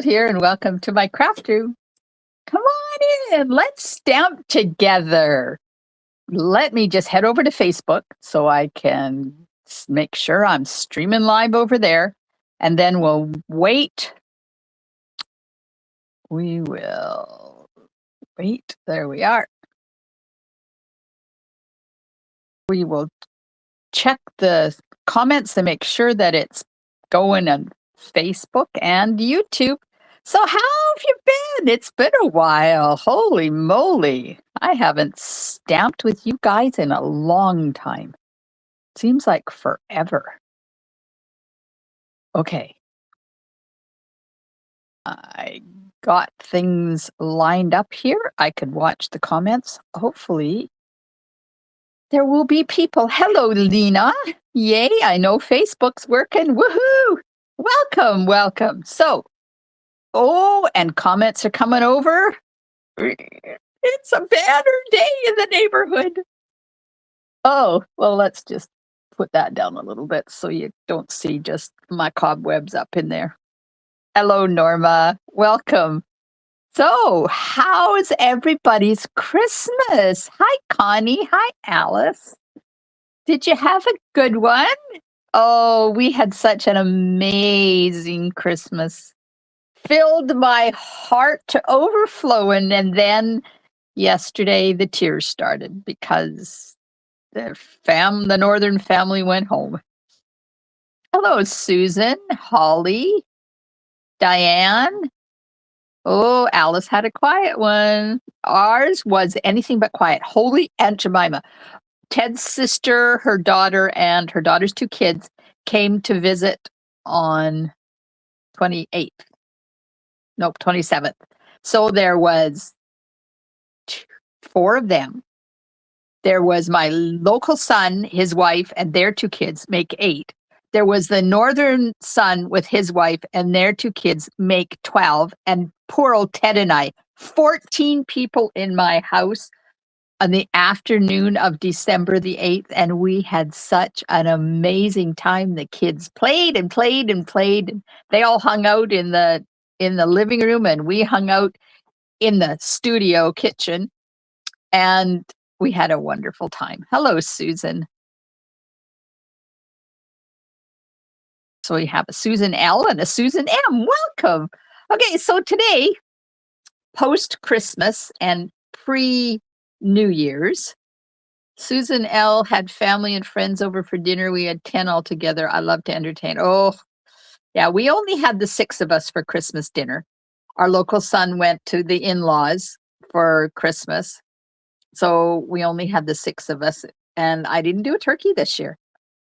here and welcome to my craft room. Come on in, let's stamp together. Let me just head over to Facebook so I can make sure I'm streaming live over there. And then we'll wait. We will wait. There we are. We will check the comments to make sure that it's going on Facebook and YouTube. So, how have you been? It's been a while. Holy moly. I haven't stamped with you guys in a long time. Seems like forever. Okay. I got things lined up here. I could watch the comments. Hopefully, there will be people. Hello, Lena. Yay, I know Facebook's working. Woohoo! Welcome, welcome. So, oh, and comments are coming over. It's a banner day in the neighborhood. Oh, well, let's just put that down a little bit so you don't see just my cobwebs up in there. Hello, Norma. Welcome. So, how's everybody's Christmas? Hi, Connie. Hi, Alice. Did you have a good one? Oh, we had such an amazing Christmas. Filled my heart to overflowing. And then yesterday the tears started because the northern family went home. Hello, Susan, Holly, Diane. Oh, Alice had a quiet one. Ours was anything but quiet. Holy Aunt Jemima. Ted's sister, her daughter, and her daughter's two kids came to visit on 28th. Nope, 27th. So there was four of them. There was my local son, his wife, and their two kids, make 8. There was the northern son with his wife and their two kids, make 12. And poor old Ted and I, 14 people in my house on the afternoon of December the 8th. And we had such an amazing time. The kids played and played and played. And they all hung out in the living room, and we hung out in the studio kitchen. And we had a wonderful time. Hello, Susan. So we have a Susan L and a Susan M. Welcome. Okay, so today, post Christmas and pre New Year's, Susan L had family and friends over for dinner. We had 10 altogether. I love to entertain. Oh, yeah, we only had the 6 of us for Christmas dinner. Our local son went to the in-laws for Christmas. So we only had the 6 of us, and I didn't do a turkey this year.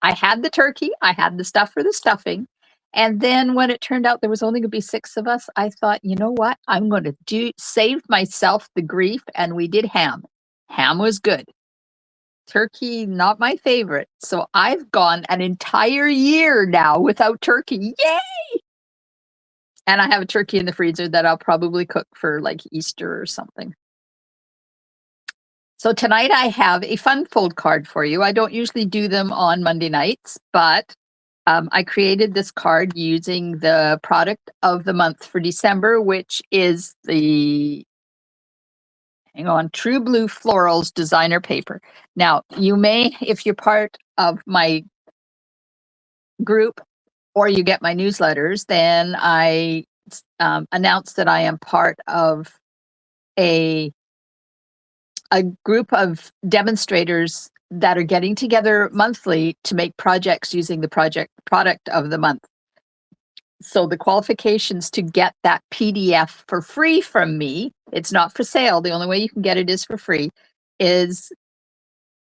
I had the turkey, I had the stuff for the stuffing, and then when it turned out there was only gonna be 6 of us, I thought, "You know what? I'm gonna save myself the grief," and we did ham. Ham was good. Turkey, not my favorite. So I've gone an entire year now without turkey. Yay! And I have a turkey in the freezer that I'll probably cook for, like, Easter or something. So tonight I have a fun fold card for you. I don't usually do them on Monday nights, but I created this card using the product of the month for December, which is the, hang on, True Blue Florals designer paper. Now, you may, if you're part of my group or you get my newsletters, then I announce that I am part of a group of demonstrators that are getting together monthly to make projects using the product of the month. So the qualifications to get that PDF for free from me, it's not for sale. The only way you can get it is for free, is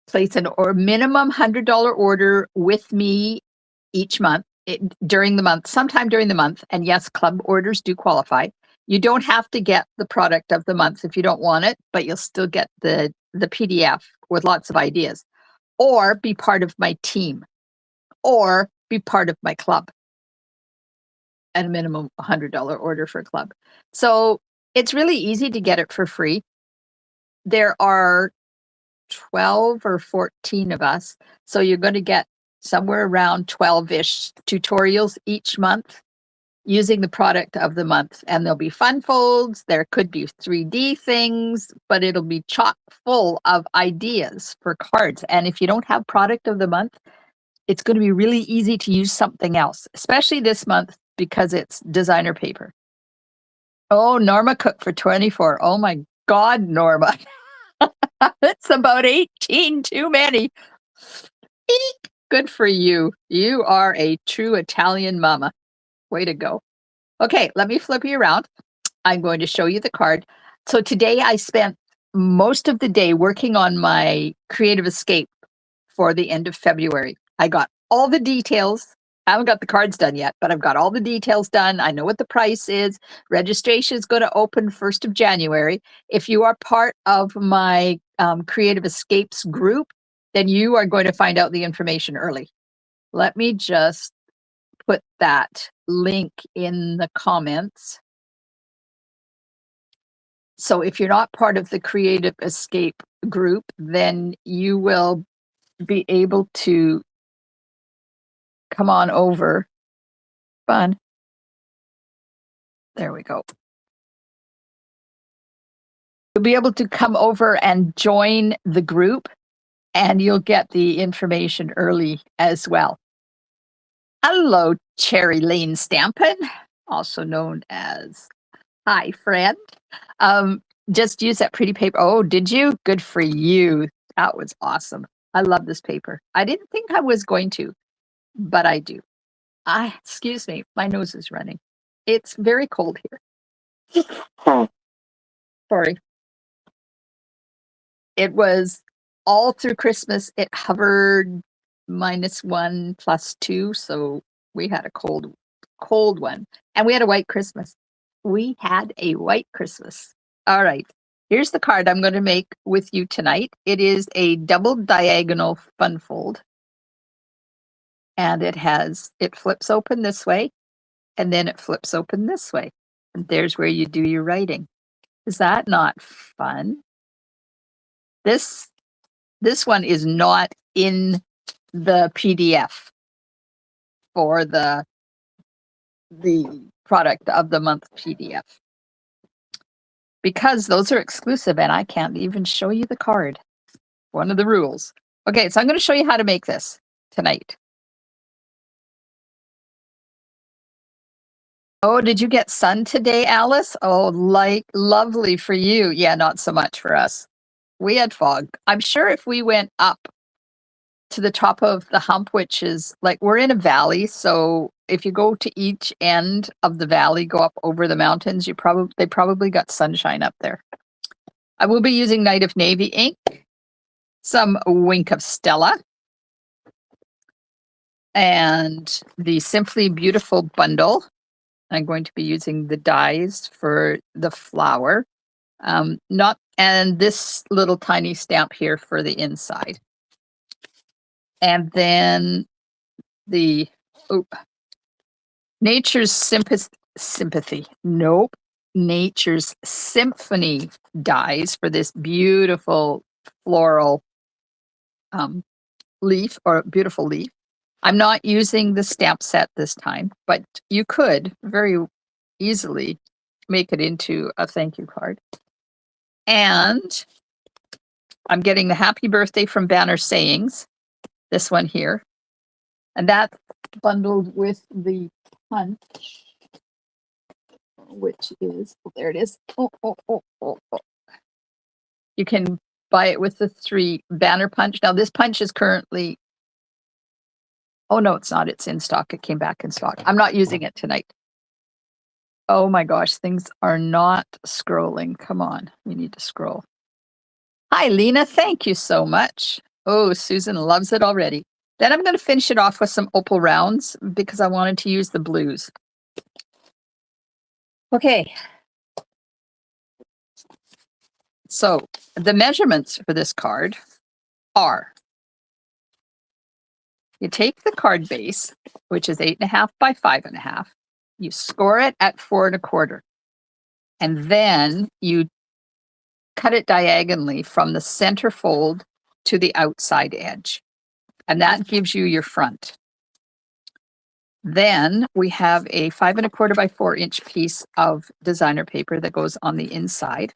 place an minimum $100 order with me each month, during the month, sometime during the month. And yes, club orders do qualify. You don't have to get the product of the month if you don't want it, but you'll still get the PDF with lots of ideas, or be part of my team, or be part of my club at a minimum $100 order for a club. So it's really easy to get it for free. There are 12 or 14 of us. So you're going to get somewhere around 12-ish tutorials each month. using the product of the month. And there'll be fun folds, there could be 3D things, but it'll be chock full of ideas for cards. And if you don't have product of the month, it's going to be really easy to use something else, especially this month because it's designer paper. Oh, Norma Cook for 24. Oh my God, Norma. That's about 18 too many. Eek. Good for you. You are a true Italian mama. Way to go. Okay, let me flip you around. I'm going to show you the card. So today I spent most of the day working on my creative escape for the end of February. I got all the details. I haven't got the cards done yet, but I've got all the details done. I know what the price is. Registration is going to open 1st of January. If you are part of my Creative Escapes group, then you are going to find out the information early. Let me just put that link in the comments. So if you're not part of the Creative Escape group, then you will be able to come on over. Fun. There we go. You'll be able to come over and join the group, and you'll get the information early as well. Hello, Cherry Lane Stampin', also known as Hi Friend. Just use that pretty paper. Oh, did you? Good for you. That was awesome. I love this paper. I didn't think I was going to, but I do. Excuse me, my nose is running. It's very cold here. Sorry. It was all through Christmas. It hovered -1, +2, so we had a cold one. And we had a white Christmas. We had a white Christmas. All right. Here's the card I'm going to make with you tonight. It is a double diagonal fun fold. And it flips open this way, and then it flips open this way. And there's where you do your writing. Is that not fun? This one is not in the PDF for the product of the month PDF, because those are exclusive and I can't even show you the card. One of the rules. Okay, so I'm going to show you how to make this tonight. Oh, did you get sun today, Alice? Oh, lovely for you. Yeah, not so much for us. We had fog. I'm sure if we went up to the top of the hump, which is like, we're in a valley, so if you go to each end of the valley, go up over the mountains, they probably got sunshine up there. I will be using Night of Navy ink, some Wink of Stella, and the Simply Beautiful bundle. I'm going to be using the dies for the flower, and this little tiny stamp here for the inside. And then the Nature's Sympathy. Nope. Nature's Symphony dies for this beautiful floral leaf, or beautiful leaf. I'm not using the stamp set this time, but you could very easily make it into a thank you card. And I'm getting the Happy Birthday from Banner Sayings, this one here. And that's bundled with the punch, which is, there it is. Oh. You can buy it with the 3 banner punch. Now this punch is currently, oh no, it's not. It's in stock. It came back in stock. I'm not using it tonight. Oh my gosh, things are not scrolling. Come on, we need to scroll. Hi, Lena. Thank you so much. Oh, Susan loves it already. Then I'm going to finish it off with some opal rounds because I wanted to use the blues. Okay. So the measurements for this card are, you take the card base, which is 8.5 by 5.5. You score it at 4 1/4. And then you cut it diagonally from the center fold to the outside edge. And that gives you your front. Then we have a 5 1/4 by 4 inch piece of designer paper that goes on the inside.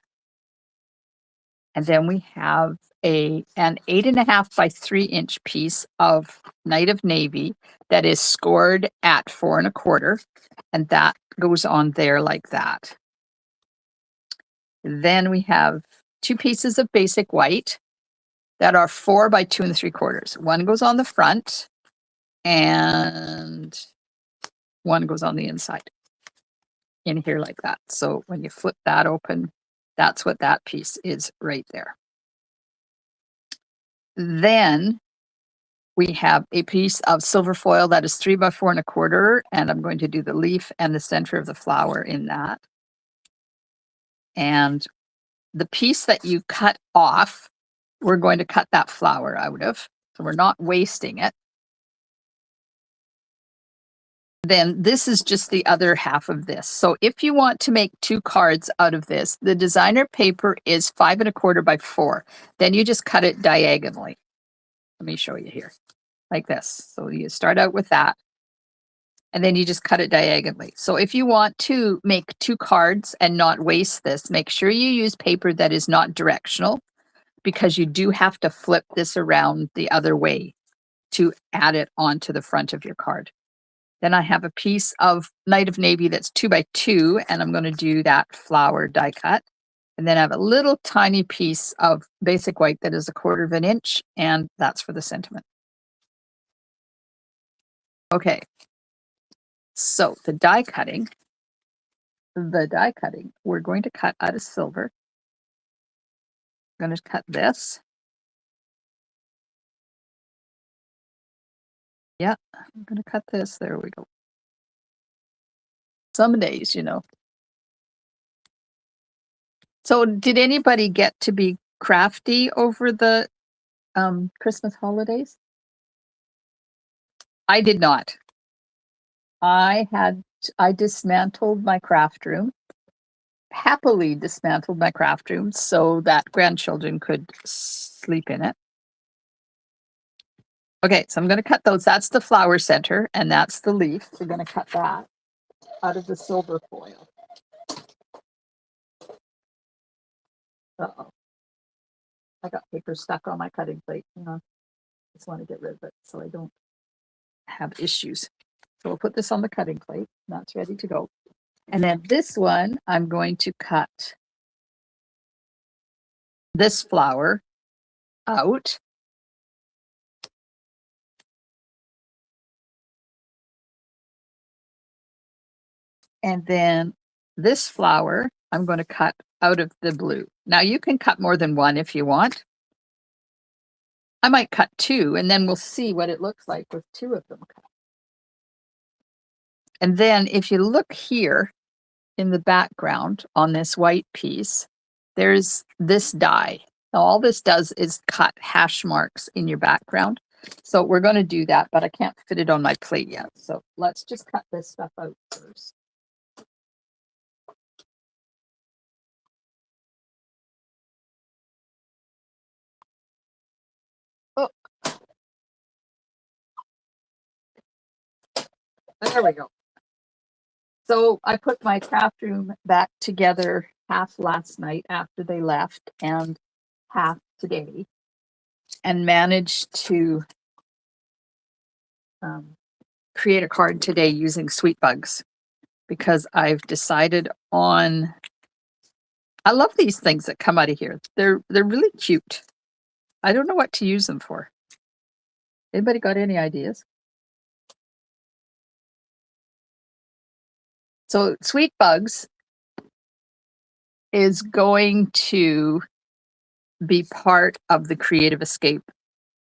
And then we have an 8 1/2 by 3 inch piece of Night of Navy that is scored at 4 1/4, and that goes on there like that. Then we have 2 pieces of basic white that are 4 by 2 3/4. One goes on the front and one goes on the inside in here like that. So when you flip that open, that's what that piece is right there. Then we have a piece of silver foil that is 3 by 4 1/4, and I'm going to do the leaf and the center of the flower in that. And the piece that you cut off, we're going to cut that flower out of, so we're not wasting it. Then this is just the other half of this. So if you want to make 2 cards out of this, the designer paper is 5 1/4 by 4. Then you just cut it diagonally. Let me show you here, like this. So you start out with that, and then you just cut it diagonally. So if you want to make 2 cards and not waste this, make sure you use paper that is not directional, because you do have to flip this around the other way to add it onto the front of your card. Then I have a piece of Night of Navy that's 2 by 2, and I'm going to do that flower die cut. And then I have a little tiny piece of basic white that is 1/4 inch, and that's for the sentiment. Okay. So the die cutting, we're going to cut out of silver. I'm going to cut this. Yeah, I'm going to cut this. There we go. Some days, you know. So did anybody get to be crafty over the Christmas holidays? I did not. I dismantled my craft room, happily dismantled my craft room so that grandchildren could sleep in it. Okay, so I'm going to cut those. That's the flower center, and that's the leaf. We're going to cut that out of the silver foil. Uh-oh. I got paper stuck on my cutting plate. Hang on. Just want to get rid of it so I don't have issues. So we'll put this on the cutting plate. That's ready to go. And then this one, I'm going to cut this flower out. And then this flower, I'm going to cut out of the blue. Now you can cut more than one if you want. I might cut 2, and then we'll see what it looks like with 2 of them cut. And then if you look here in the background on this white piece, there's this die. Now all this does is cut hash marks in your background. So we're going to do that, but I can't fit it on my plate yet. So let's just cut this stuff out first. Oh, there we go. So I put my craft room back together half last night after they left and half today, and managed to create a card today using sweet bugs, because I've decided on, I love these things that come out of here. They're really cute. I don't know what to use them for. Anybody got any ideas? So sweet bugs is going to be part of the Creative Escape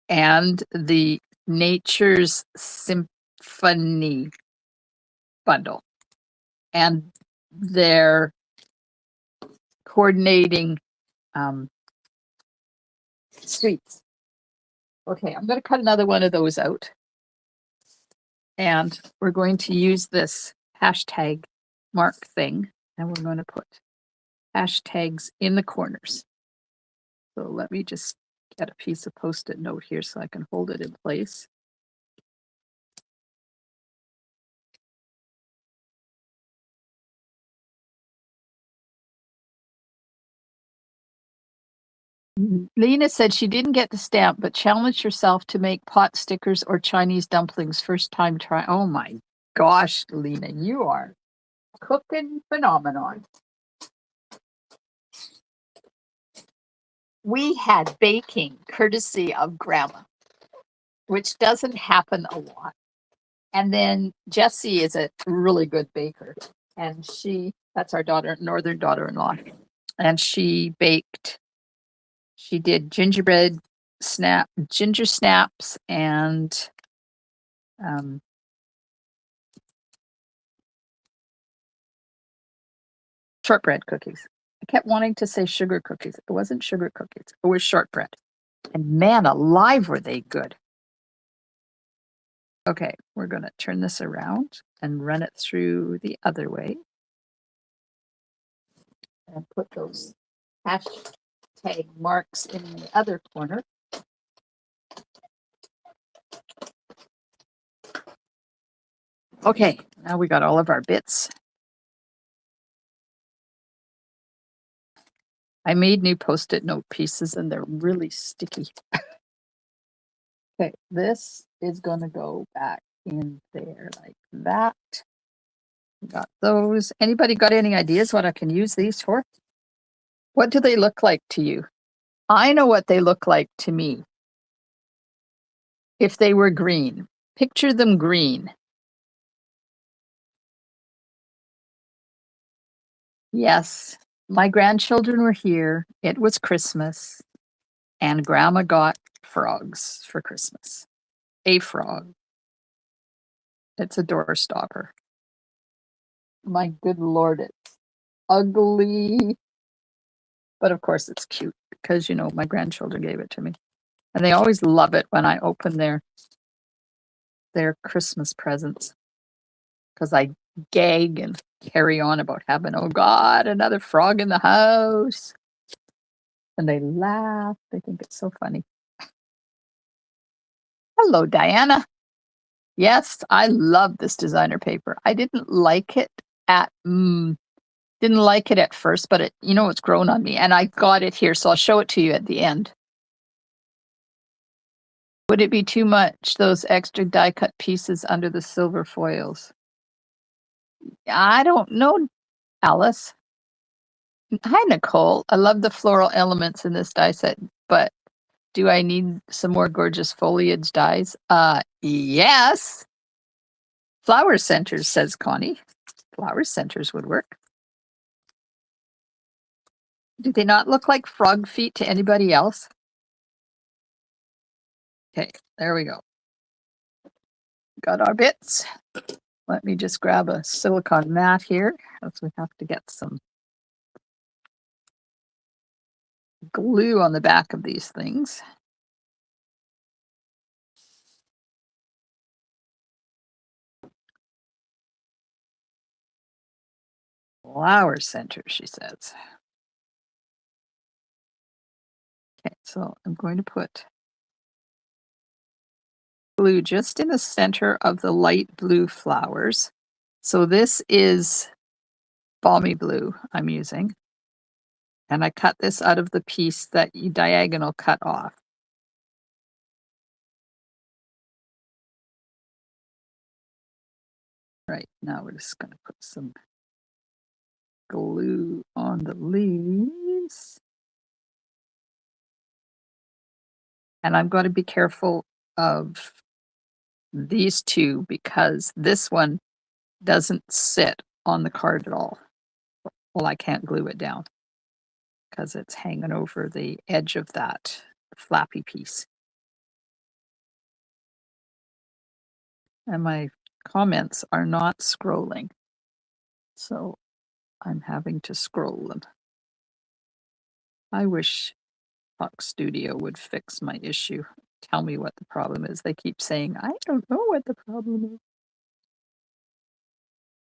and the Nature's Symphony bundle. And they're coordinating sweets. Okay, I'm going to cut another one of those out. And we're going to use this hashtag mark thing, and we're going to put hashtags in the corners. So let me just get a piece of Post-it note here so I can hold it in place. Lena said she didn't get the stamp, but challenged herself to make pot stickers or Chinese dumplings first time try. Oh my gosh, Lena, you are cooking phenomenon. We had baking courtesy of Grandma, which doesn't happen a lot. And then Jessie is a really good baker. And that's our northern daughter-in-law. And she did ginger snaps and shortbread cookies. I kept wanting to say sugar cookies. It wasn't sugar cookies. It was shortbread. And man alive, were they good. Okay, we're going to turn this around and run it through the other way. And put those hashtag marks in the other corner. Okay, now we got all of our bits. I made new Post-it note pieces and they're really sticky. Okay, this is going to go back in there like that. Got those. Anybody got any ideas what I can use these for? What do they look like to you? I know what they look like to me. If they were green, picture them green. Yes, my grandchildren were here. It was Christmas, and Grandma got frogs for Christmas. A frog. It's a door stopper. My good Lord, it's ugly. But of course it's cute because, you know, my grandchildren gave it to me. And they always love it when I open their Christmas presents. Because I gag and carry on about having, oh God, another frog in the house. And they laugh. They think it's so funny. Hello, Diana. Yes, I love this designer paper. I didn't like it at first, but it's grown on me, and I got it here, so I'll show it to you at the end. Would it be too much, those extra die cut pieces under the silver foils? I don't know, Alice. Hi, Nicole. I love the floral elements in this die set, but do I need some more gorgeous foliage dies? Yes. Flower centers, says Connie. Flower centers would work. Do they not look like frog feet to anybody else? Okay, there we go. Got our bits. Let me just grab a silicone mat here, as we have to get some glue on the back of these things. Flower center, she says. Okay, so I'm going to put glue just in the center of the light blue flowers. So this is balmy blue I'm using. And I cut this out of the piece that you diagonal cut off. Right, now we're just going to put some glue on the leaves. And I'm going to be careful of these two because this one doesn't sit on the card at all. Well, I can't glue it down because it's hanging over the edge of that flappy piece. And my comments are not scrolling, so I'm having to scroll them. I wish Fox Studio would fix my issue. Tell me what the problem is. They keep saying, I don't know what the problem is.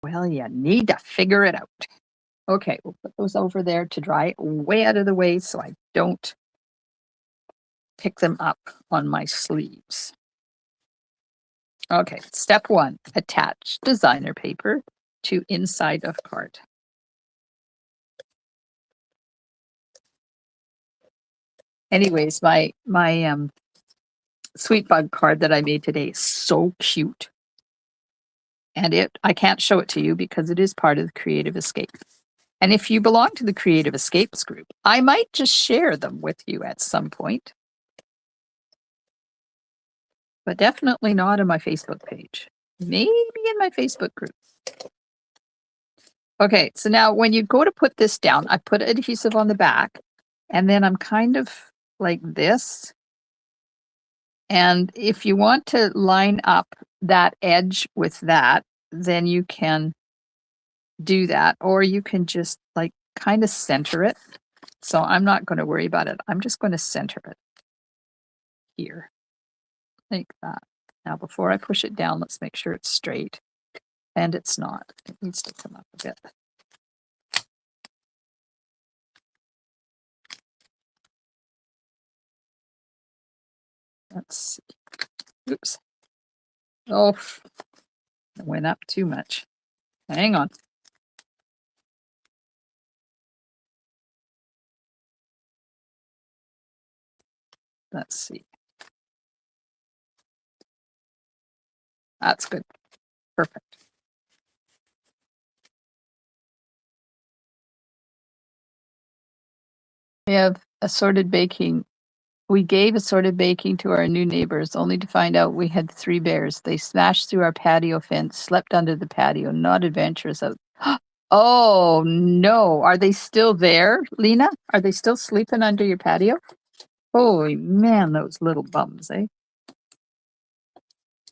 Well, you need to figure it out. Okay, we'll put those over there to dry way out of the way so I don't pick them up on my sleeves. Okay, step 1, attach designer paper to inside of card. Anyways, my sweet bug card that I made today is so cute. And I can't show it to you because it is part of the Creative Escape. And if you belong to the Creative Escapes group, I might just share them with you at some point. But definitely not on my Facebook page. Maybe in my Facebook group. Okay, so now when you go to put this down, I put adhesive on the back, and then I'm kind of like this. And if you want to line up that edge with that, then you can do that, or you can just like kind of center it. So I'm not going to worry about it. I'm just going to center it here, like that. Now, before I push it down, let's make sure it's straight. And it's not. It needs to come up a bit. Let's see. Oops. Oh, it went up too much. Hang on. Let's see. That's good. Perfect. We have assorted baking. We gave assorted baking to our new neighbors, only to find out we had 3 bears. They smashed through our patio fence, slept under the patio, not adventurous out. Oh no, are they still there, Lena? Are they still sleeping under your patio? Holy man, those little bums, eh?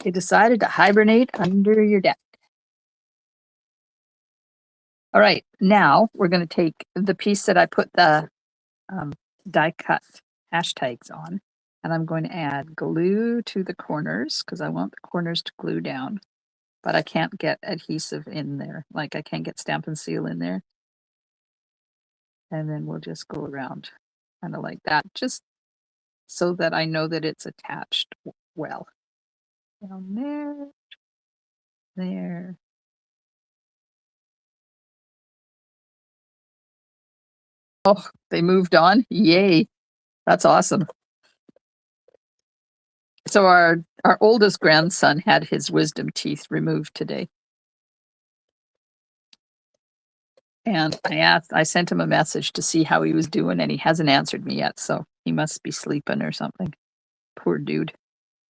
They decided to hibernate under your deck. All right, now we're going to take the piece that I put the die cut hashtags on, and I'm going to add glue to the corners because I want the corners to glue down, but I can't get adhesive in there. Like I can't get Stampin' Seal in there. And then we'll just go around kind of like that, just so that I know that it's attached well. Down there, there. Oh, they moved on. Yay. That's awesome. So our oldest grandson had his wisdom teeth removed today. And I sent him a message to see how he was doing, and he hasn't answered me yet, so he must be sleeping or something. Poor dude.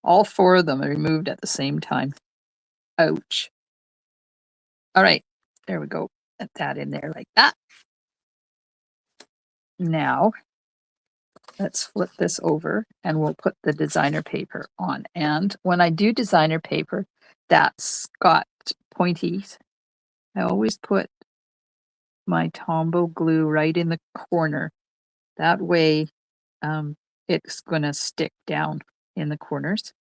All 4 of them are removed at the same time. Ouch. All right, there we go. Put that in there like that. Now, let's flip this over and we'll put the designer paper on. And when I do designer paper that's got pointies, I always put my Tombow glue right in the corner. That way, it's going to stick down in the corners,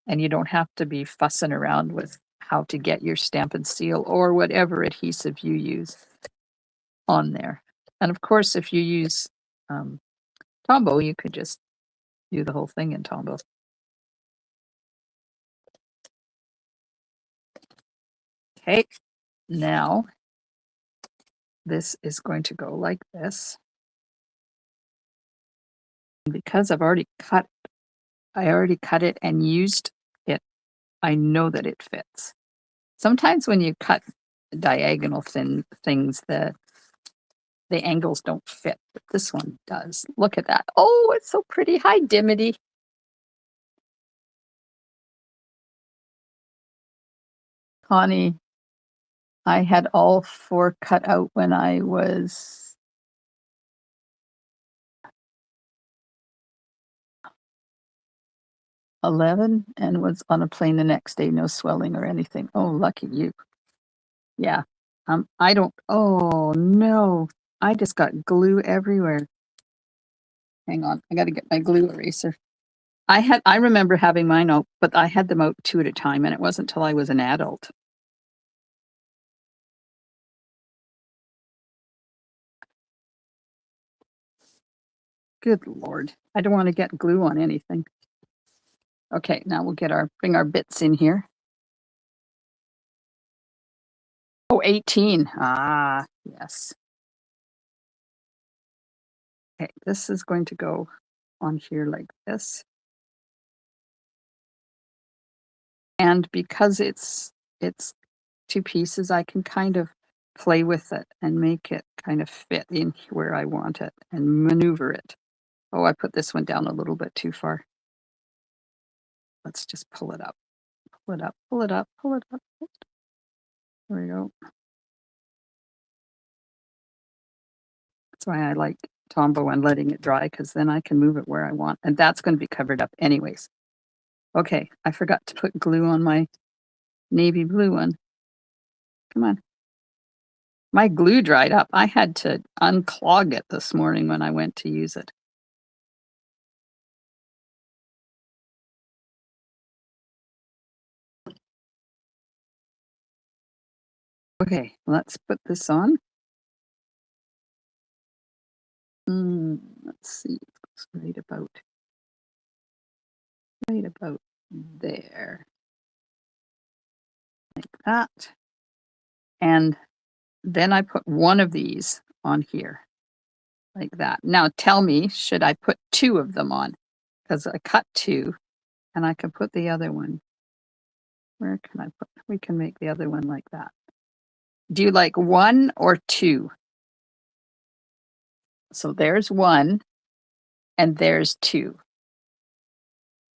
and you don't have to be fussing around with how to get your Stampin' Seal or whatever adhesive you use on there. And of course, if you use Tombow, you could just do the whole thing in Tombow. Okay, now this is going to go like this. Because I already cut it and used it, I know that it fits. Sometimes when you cut diagonal thin things, the angles don't fit, but this one does. Look at that. Oh, it's so pretty. Hi, Dimity. Connie, I had all 4 cut out when I was 11 and was on a plane the next day, no swelling or anything. Oh, lucky you. Yeah. I don't, oh no, I just got glue everywhere. Hang on, I got to get my glue eraser. I remember having mine out, but I had them out 2 at a time, and it wasn't till I was an adult. Good Lord. I don't want to get glue on anything. Okay, now we'll bring our bits in here. Oh, 18. Ah, yes. Okay, this is going to go on here like this. And because it's 2 pieces, I can kind of play with it and make it kind of fit in where I want it and maneuver it. Oh, I put this one down a little bit too far. Let's just pull it up. Pull it up, pull it up, pull it up. There we go. That's why I like Tombow and letting it dry, because then I can move it where I want. And that's going to be covered up anyways. Okay, I forgot to put glue on my navy blue one. Come on. My glue dried up. I had to unclog it this morning when I went to use it. Okay, let's put this on. Let's see. It's right about there. Like that. And then I put one of these on here. Like that. Now tell me, should I put 2 of them on? Because I cut 2 and I can put the other one. Where can I put? We can make the other one like that. Do you like 1 or 2? So there's 1 and there's 2.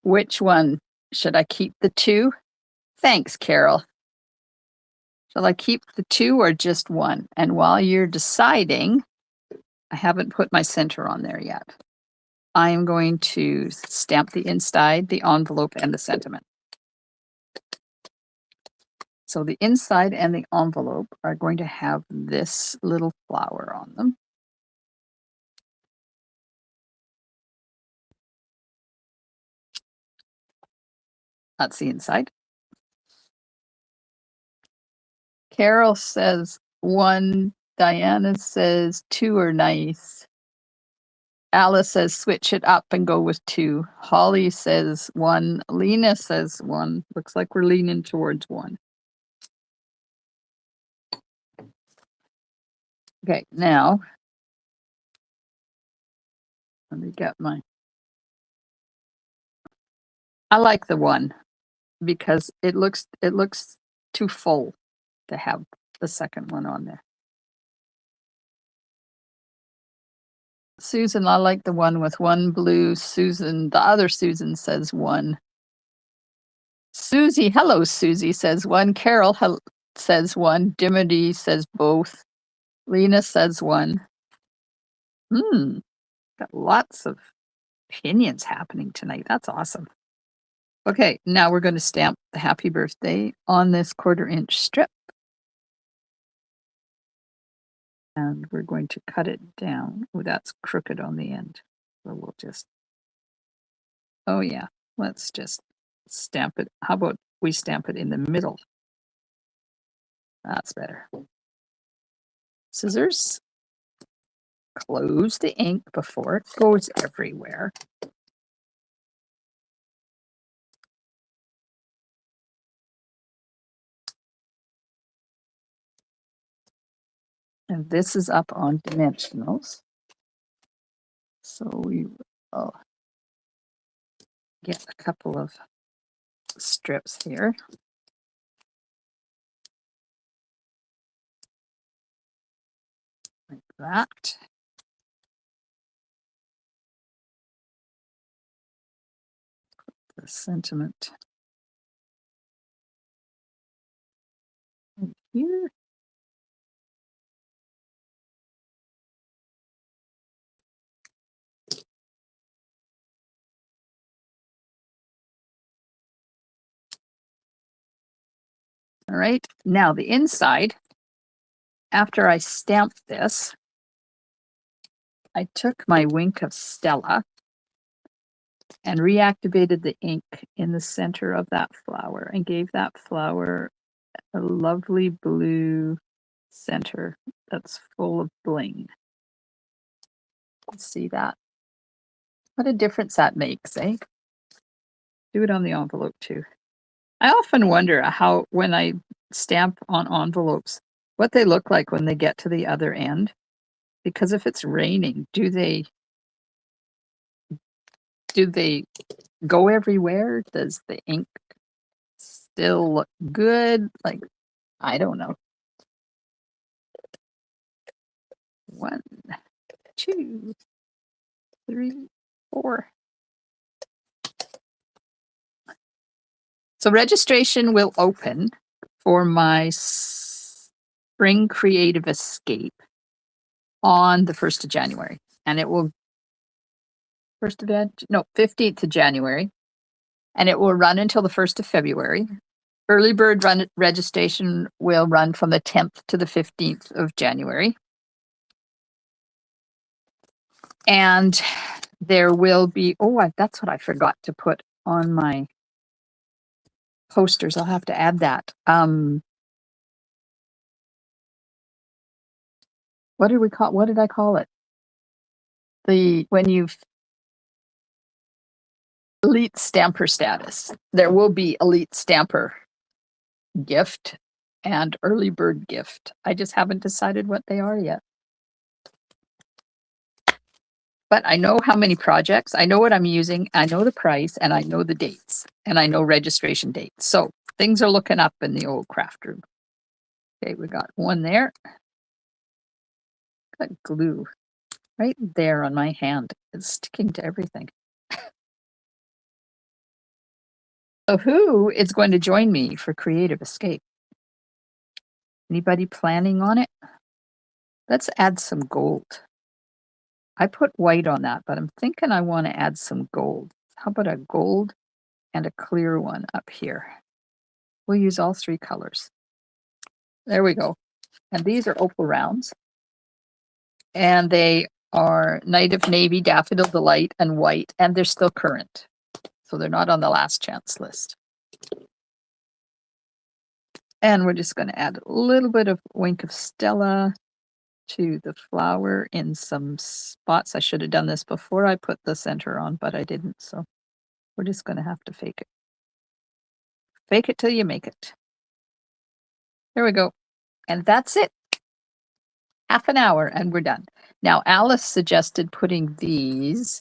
Which one? Should I keep the 2? Thanks, Carol. Shall I keep the 2 or just 1? And while you're deciding, I haven't put my center on there yet. I am going to stamp the inside, the envelope, and the sentiment. So the inside and the envelope are going to have this little flower on them. That's the inside. Carol says 1. Diana says 2 are nice. Alice says switch it up and go with 2. Holly says 1. Lena says 1. Looks like we're leaning towards 1. Okay, now let me get my. I like the 1 because it looks too full to have the second one on there. Susan, I like the one with 1 blue. Susan, the other Susan says 1. Susie, hello, Susie says 1. Carol says 1. Dimity says both. Lena says 1. Got lots of opinions happening tonight. That's awesome. Okay, now we're going to stamp the happy birthday on this 1/4 inch strip. And we're going to cut it down. Oh, that's crooked on the end. So we'll just, oh yeah, let's just stamp it. How about we stamp it in the middle? That's better. Scissors. Close the ink before it goes everywhere. And this is up on dimensionals. So we will get a couple of strips here. Like that. The sentiment right here. All right, now the inside, after I stamped this, I took my Wink of Stella and reactivated the ink in the center of that flower and gave that flower a lovely blue center that's full of bling. See that? What a difference that makes, eh? Do it on the envelope too. I often wonder how, when I stamp on envelopes, what they look like when they get to the other end. Because if it's raining, do they Do they go everywhere? Does the ink still look good? Like, I don't know. 1, 2, 3, 4. So registration will open for my Spring Creative Escape on the 1st of January. And it will 15th of January. And it will run until the 1st of February. Early bird registration will run from the 10th to the 15th of January. And there will be, that's what I forgot to put on my posters. I'll have to add that. What did I call it? When you've elite stamper status, there will be elite stamper gift and early bird gift. I just haven't decided what they are yet. But I know how many projects, I know what I'm using, I know the price, and I know the dates, and I know registration dates. So things are looking up in the old craft room. Okay, we got one there. Got glue right there on my hand. It's sticking to everything. So who is going to join me for Creative Escape? Anybody planning on it? Let's add some gold. I put white on that, but I'm thinking I want to add some gold. How about a gold and a clear one up here? We'll use all 3 colors. There we go. And these are opal rounds. And they are Night of Navy, Daffodil Delight, and white, and they're still current. So they're not on the last chance list. And we're just going to add a little bit of Wink of Stella to the flower in some spots. I should have done this before I put the center on, but I didn't. So we're just going to have to fake it. Fake it till you make it. There we go. And that's it. Half an hour and we're done. Now, Alice suggested putting these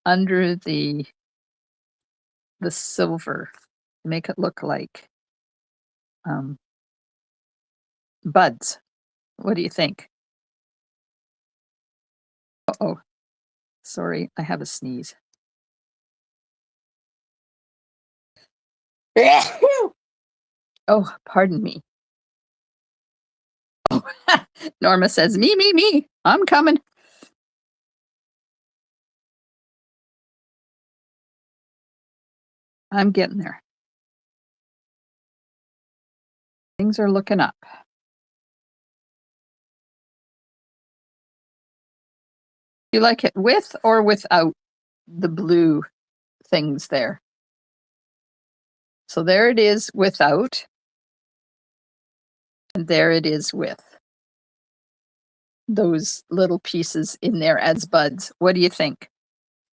under the silver, make it look like buds. What do you think? Uh-oh. Sorry, I have a sneeze. Oh, pardon me. Oh, Norma says, me. I'm coming. I'm getting there. Things are looking up. You like it with or without the blue things there? So there it is without, and there it is with those little pieces in there as buds. What do you think?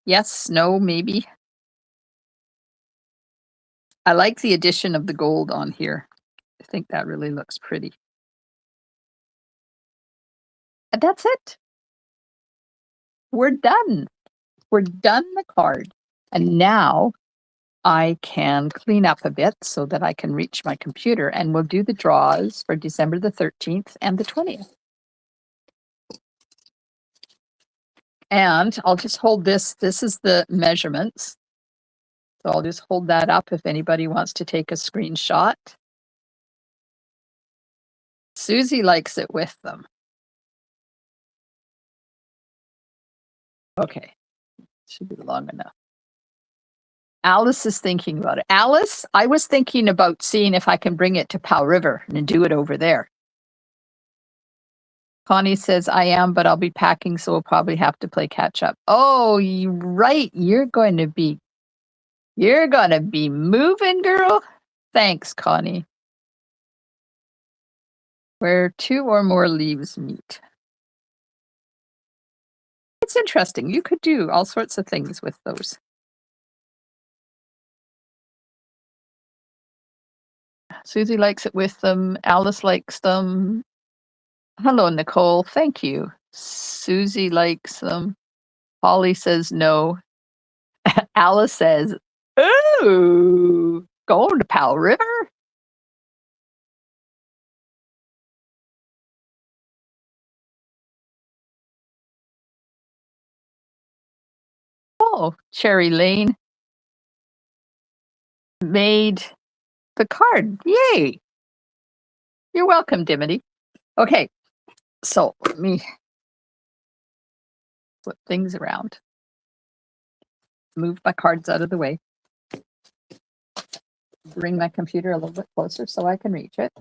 Yes, no, maybe? I like the addition of the gold on here. I think that really looks pretty. And that's it. We're done. We're done the card. And now I can clean up a bit so that I can reach my computer, and we'll do the draws for December the 13th and the 20th. And I'll just hold this. This is the measurements. So I'll just hold that up if anybody wants to take a screenshot. Susie likes it with them. Okay, should be long enough. Alice is thinking about it. Alice, I was thinking about seeing if I can bring it to Powell River and do it over there. Connie says, I am, but I'll be packing, so we'll probably have to play catch up. Oh, you're right. You're going to be moving, girl. Thanks, Connie. Where 2 or more leaves meet. It's interesting. You could do all sorts of things with those. Susie likes it with them. Alice likes them. Hello, Nicole. Thank you. Susie likes them. Holly says no. Alice says, ooh, going to Powell River? Oh, Cherry Lane made the card. Yay. You're welcome, Dimity. Okay, so let me flip things around. Move my cards out of the way. Bring my computer a little bit closer so I can reach it.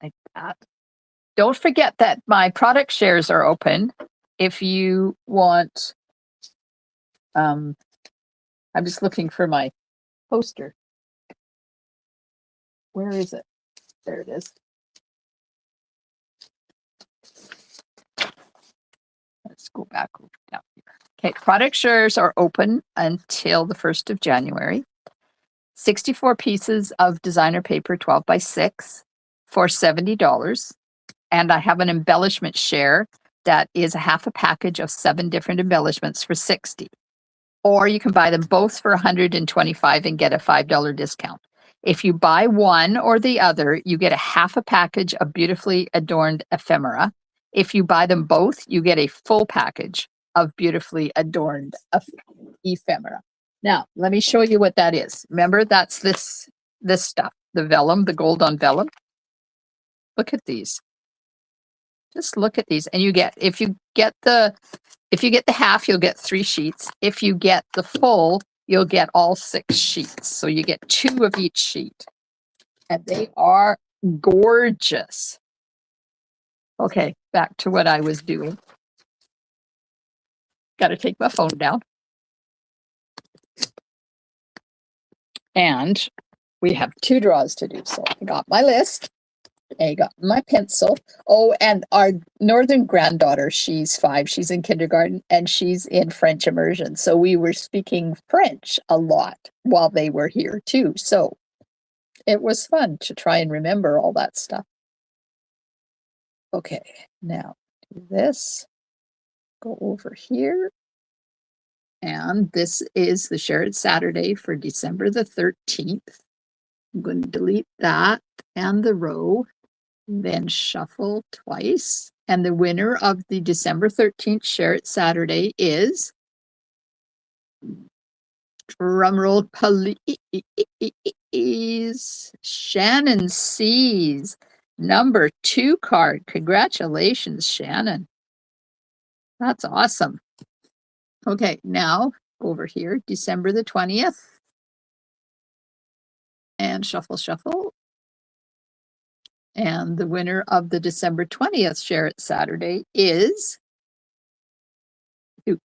Like that. Don't forget that my product shares are open. If you want, I'm just looking for my poster. Where is it? There it is. Let's go back over down here. Okay, product shares are open until the 1st of January. 64 pieces of designer paper, 12 by 6 for $70. And I have an embellishment share that is a half a package of 7 different embellishments for $60. Or you can buy them both for $125 and get a $5 discount. If you buy one or the other, you get a half a package of beautifully adorned ephemera. If you buy them both, you get a full package of beautifully adorned ephemera. Now, let me show you what that is. Remember, that's this stuff, the vellum, the gold on vellum. Look at these. Just look at these. And you get, if you get the half, you'll get 3 sheets. If you get the full, you'll get all 6 sheets. So you get 2 of each sheet. And they are gorgeous. Okay, back to what I was doing. Got to take my phone down. And we have 2 draws to do. So I got my list. I got my pencil. Oh, and our northern granddaughter, she's 5. She's in kindergarten and she's in French immersion. So we were speaking French a lot while they were here too. So it was fun to try and remember all that stuff. Okay, now do this. Go over here. And this is the Shared Saturday for December the 13th. I'm going to delete that and the row. Then shuffle twice. And the winner of the December 13th Share It Saturday is, drumroll please, Shannon C's number 2 card. Congratulations, Shannon. That's awesome. Okay, now over here, December the 20th. And shuffle, shuffle. And the winner of the December 20th Share It Saturday is going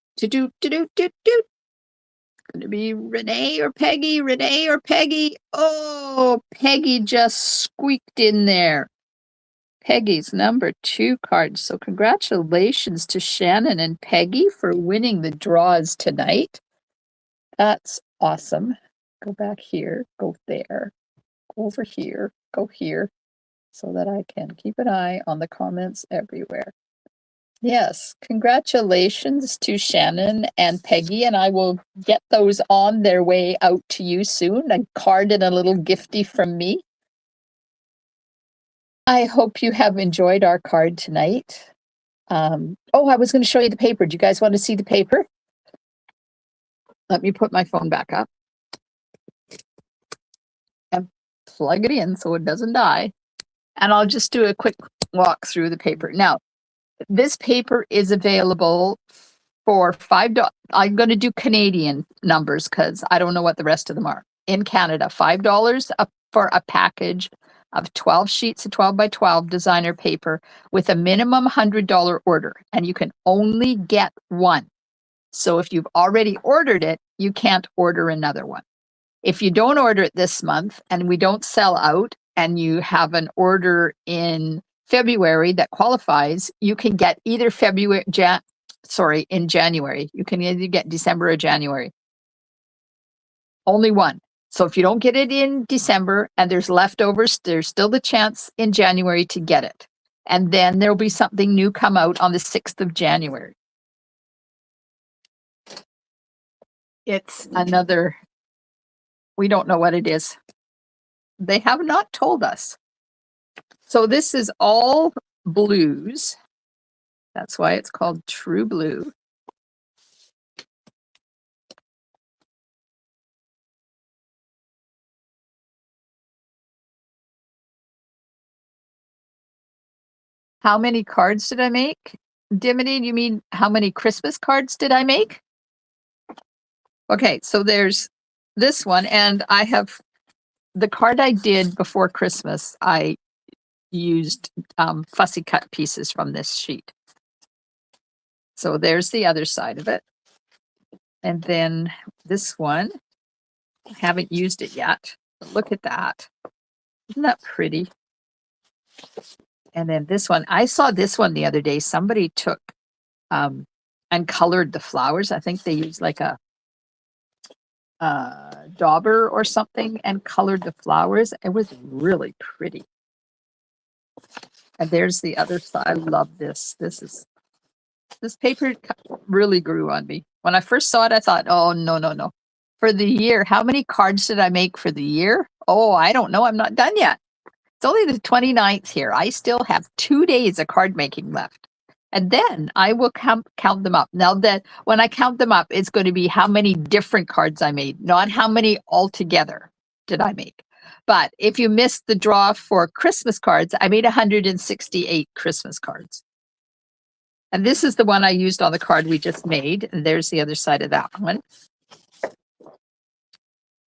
to be Renee or Peggy, Renee or Peggy. Oh, Peggy just squeaked in there. Peggy's number 2 card. So congratulations to Shannon and Peggy for winning the draws tonight. That's awesome. Go back here, go there, go over here, go here, so that I can keep an eye on the comments everywhere. Yes, congratulations to Shannon and Peggy, and I will get those on their way out to you soon. A card and a little gifty from me. I hope you have enjoyed our card tonight. Oh, I was going to show you the paper. Do you guys want to see the paper? Let me put my phone back up and plug it in so it doesn't die. And I'll just do a quick walk through the paper. Now, this paper is available for $5. I'm going to do Canadian numbers because I don't know what the rest of them are. In Canada, $5 for a package of 12 sheets of 12 by 12 designer paper with a minimum $100 order. And you can only get one. So if you've already ordered it, you can't order another one. If you don't order it this month and we don't sell out and you have an order in February that qualifies, you can get either in January. You can either get December or January. Only one. So if you don't get it in December and there's leftovers, there's still the chance in January to get it. And then there'll be something new come out on the 6th of January. It's another, we don't know what it is. They have not told us. So this is all blues. That's why it's called True Blue. How many cards did I make? Dimity, you mean how many Christmas cards did I make? Okay, so there's this one, and I have the card I did before Christmas. I used fussy cut pieces from this sheet. So there's the other side of it. And then this one, I haven't used it yet. But look at that. Isn't that pretty? And then this one, I saw this one the other day. Somebody took and colored the flowers. I think they used like a dauber or something and colored the flowers. It was really pretty. And there's the other side. I love this. This paper really grew on me. When I first saw it, I thought, oh, no. For the year, how many cards did I make for the year? Oh, I don't know. I'm not done yet. It's only the 29th here. I still have 2 days of card making left. And then I will count them up. Now that when I count them up, it's going to be how many different cards I made, not how many altogether did I make. But if you missed the draw for Christmas cards, I made 168 Christmas cards. And this is the one I used on the card we just made. And there's the other side of that one.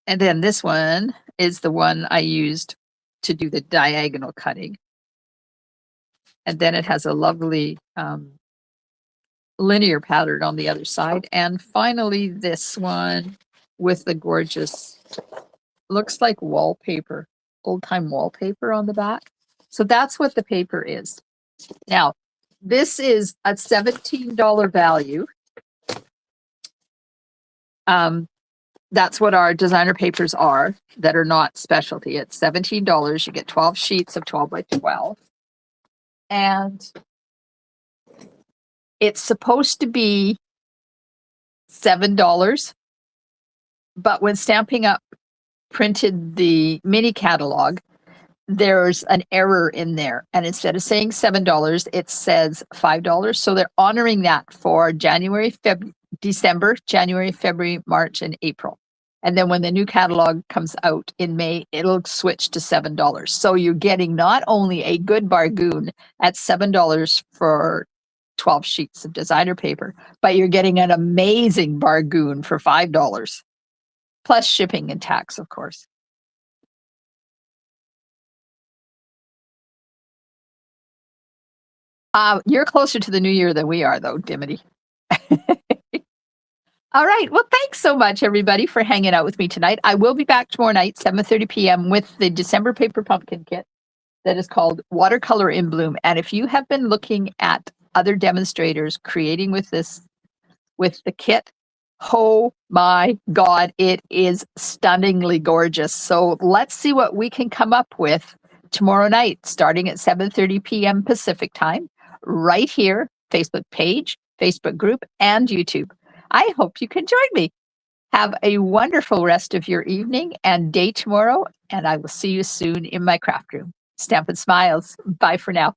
And then this one is the one I used to do the diagonal cutting. And then it has a lovely linear pattern on the other side. And finally, this one with the gorgeous, looks like wallpaper, old-time wallpaper on the back. So that's what the paper is. Now, this is a $17 value. That's what our designer papers are that are not specialty. It's $17. You get 12 sheets of 12 by 12. And it's supposed to be $7. But when Stamping Up printed the mini catalog, there's an error in there. And instead of saying $7, it says $5. So they're honoring that for December, January, February, March, and April. And then when the new catalog comes out in May, it'll switch to $7. So you're getting not only a good bargain at $7 for 12 sheets of designer paper, but you're getting an amazing bargain for $5, plus shipping and tax, of course. You're closer to the new year than we are, though, Dimity. All right. Well, thanks so much, everybody, for hanging out with me tonight. I will be back tomorrow night, 7:30 p.m. with the December paper pumpkin kit that is called Watercolor in Bloom. And if you have been looking at other demonstrators creating with the kit, oh my God, it is stunningly gorgeous. So let's see what we can come up with tomorrow night, starting at 7:30 p.m. Pacific time, right here, Facebook page, Facebook group, and YouTube. I hope you can join me. Have a wonderful rest of your evening and day tomorrow, and I will see you soon in my craft room. Stampin' Smiles. Bye for now.